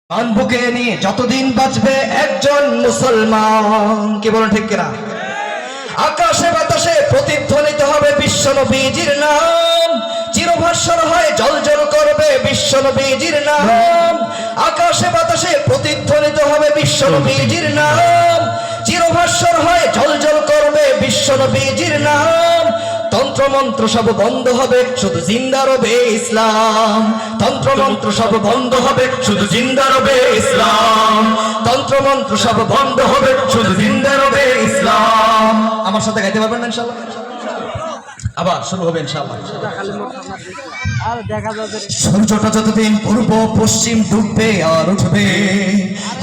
বুকে নিয়ে যতদিন বাঁচবে একজন মুসলমান, কি বলেন ঠিক কিনা? আকাশে বাতাসে প্রতিধ্বনিত হবে বিশ্ব নবীজির নাম, চিরভাস্বর হয়ে জলজল করবে বিশ্ব নবীজির নাম। আকাশে বাতাসে প্রতিধ্বনিত হবে বিশ্ব নবীজির নাম, চিরভাস্বর হয়ে জলজল করবে বিশ্ব নবীজির নাম। তন্ত্র মন্ত্র সব বন্ধ হবে, শুধু জিন্দা রবে ইসলাম। তন্ত্র মন্ত্র সব বন্ধ হবে, শুধু জিন্দা রবে ইসলাম। তন্ত্র মন্ত্র সব বন্ধ হবে, শুধু জিন্দা রবে ইসলাম। আমার সাথে গাইতে পারবেন না ইনশাআল্লাহ? আবার শুরু হবে ইনশাআল্লাহ। সূর্যটা যতদিন পূর্ব পশ্চিম ডুববে আর উঠবে,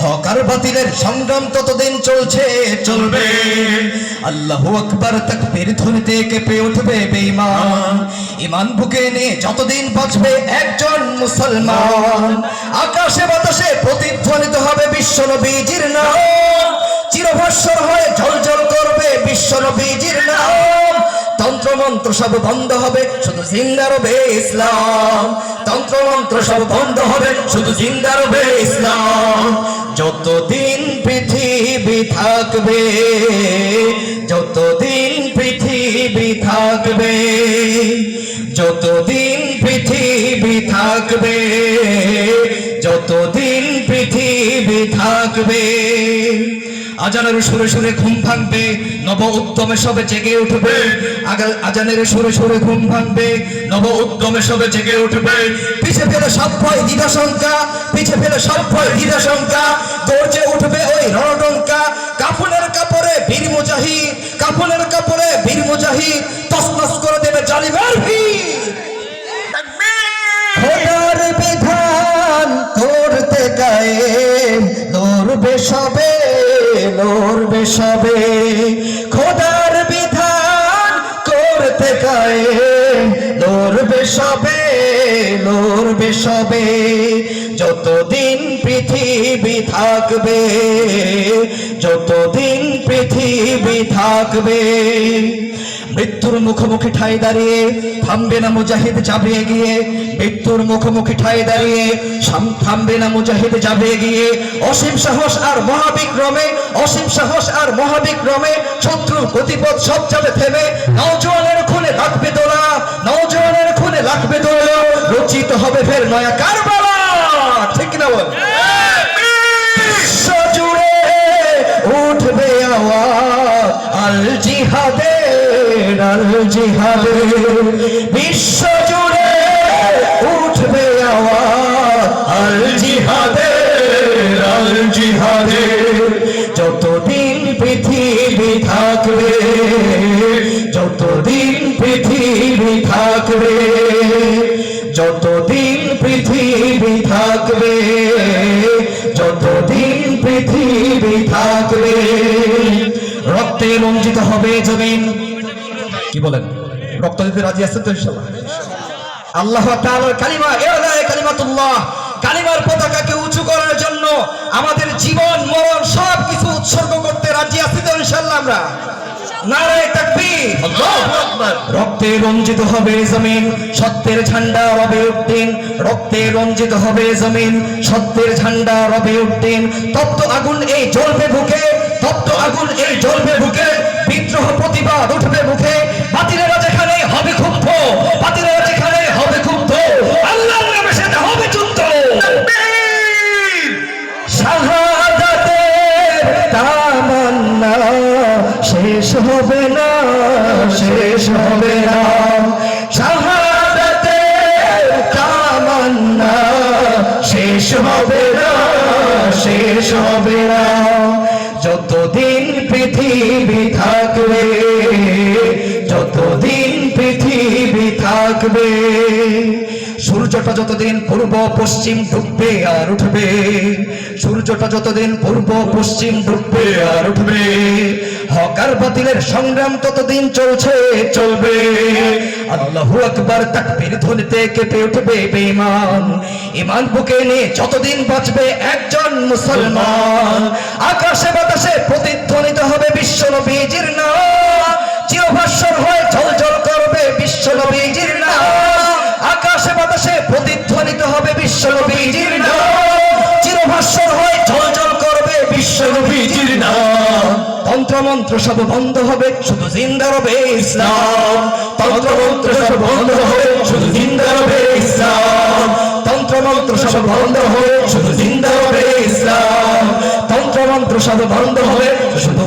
হক আর বাতিলের সংগ্রাম ততদিন চলছে চলবে। আল্লাহু আকবার তাকবীর ধ্বনিতে কেঁপে উঠবে বেঈমান। ঈমান বুকে নিয়ে যতদিন বাঁচবে একজন মুসলমান, আকাশে বাতাসে প্রতিধ্বনিত হবে বিশ্ব নবীজির নাম, চিরভাস্বর হয়ে ঝলঝল করবে বিশ্ব নবীজির নাম। তন্ত্র মন্ত্র সব বন্ধ হবে, শুধু জিন্দা রবে ইসলাম। তন্ত্র মন্ত্র সব বন্ধ হবে, শুধু জিন্দা রবে ইসলাম। যতদিন পৃথিবী থাকবে, যতদিন পৃথিবী থাকবে, যতদিন পৃথিবী থাকবে, যতদিন পৃথিবী থাকবে। আজানের সুরে সুরে ঘুম ভাঙবে, নব উদ্যমে সবে জেগে উঠবে। আজানের সুরে সুরে ঘুম ভাঙবে, নব উদ্যমে সবে জেগে উঠবে। পিছে ফেলে সব ভয় দ্বিধা শঙ্কা, পিছে ফেলে সব ভয় দ্বিধা শঙ্কা, গর্জে উঠবে ওই রণডঙ্কা। কাফনের কাপড়ে বীর মুজাহিদ, কাফনের কাপড়ে বীর মুজাহিদ তসনস করে দেবে জালিমের ভিড়। খোদার বিধান করতে কায়েম, লড়বে সবে, লড়বে সবে। খোদার বিধান করতে কায়েম, লড়বে সবে, লড়বে সবে। যতদিন পৃথিবী থাকবে, যতদিন পৃথিবী থাকবে। মৃত্যুর মুখোমুখি ঠাই দাঁড়িয়ে থামবে না মুজাহিদ, যাবে এগিয়ে। মৃত্যুর মুখোমুখি ঠাই দাঁড়িয়ে থামবে না মুজাহিদ, যাবে এগিয়ে। অসীম সাহস আর মহাবিক্রমে, অসীম সাহস আর মহাবিক্রমে শত্রুর গতিপথ সব যাবে থেমে। নওজোয়ানের খুনে লাগবে দোলা, নওজোয়ানের খুনে লাগবে দোলা, রচিত হবে ফের নয়া কারবালা। ঠিক না বল? বিশ্ব জুড়ে উঠবে আওয়াজ আল জিহাদের, আল জিহাদের। বিশ্ব জুড়ে উঠবে আওয়াজ আল জিহাদের, আল জিহাদের। যতদিন পৃথিবী থাকবে, যতদিন পৃথিবী থাকবে, যতদিন পৃথিবী থাকবে, যতদিন পৃথিবী থাকবে। রক্তে রঞ্জিত হবে জমিন, কি বলেন? রক্ত দিতে রাজি আছেন তো ইনশাআল্লাহ? আল্লাহু তাআলার কালিমা, ইলাহি কালিমাতুল্লাহ, কালিমার পতাকাকে উঁচু করার জন্য আমাদের জীবন মরণ সব কিছু উৎসর্গ করতে রাজি আছি তো ইনশাআল্লাহ আমরা? নারায়ে তাকবীর, আল্লাহু আকবার। রক্তে রঞ্জিত হবে জমিন, সত্যের ঝান্ডা রবে উড্ডীন। রক্তে রঞ্জিত হবে জমিন, সত্যের ঝান্ডা রবে উড্ডীন। তপ্ত আগুন এই জ্বলবে বুকে, তপ্ত আগুন এই জ্বলবে বুকে। বিদ্রোহ প্রতিবাদ উঠবে মুখে, বাতিলেরা যেখানে হবে ক্ষুব্ধ, বাতিলেরা যেখানে হবে ক্ষুব্ধ, আল্লাহর নামে সেটা হবে যুদ্ধ। শাহাদাতের তামান্না শেষ হবে না, শেষ হবে না। শাহাদাতের তামান্না শেষ হবে না, শেষ হবে না। যতদিন পৃথিবী থাকবে, যতদিন পৃথিবী থাকবে। সূর্যটা যতদিন পূর্ব পশ্চিম ডুববে আর উঠবে, সূর্যটা যতদিন পূর্ব পশ্চিম ডুববে আর উঠবে। হক আর বাতিলের সংগ্রাম ততদিন চলছে চলবে। আল্লাহু আকবার তাকবীর ধ্বনিতে কেঁপে উঠবে বেঈমান। ঈমান বুকে নিয়ে যতদিন বাঁচবে একজন মুসলমান, আকাশে বাতাসে প্রতিধ্বনিত হবে বিশ্ব নবীজির নাম, চিরভাস্বর হয়ে ঝলঝল করবে বিশ্ব নবীজির নাম। আকাশে বাতাসে প্রতিধ্বনিত হবে বিশ্ব নবীজির নাম, চিরভাস্বর তন্ত্রমন্ত্র সব বন্ধ হবে, শুধু জিন্দা রবে ইসলাম। তন্ত্রমন্ত্র সব বন্ধ হবে, শুধু জিন্দা রবে ইসলাম। তন্ত্রমন্ত্র সব বন্ধ হবে, শুধু জিন্দা রবে ইসলাম। তন্ত্রমন্ত্র সব বন্ধ হবে, শুধু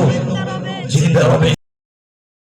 জিন্দা রবে।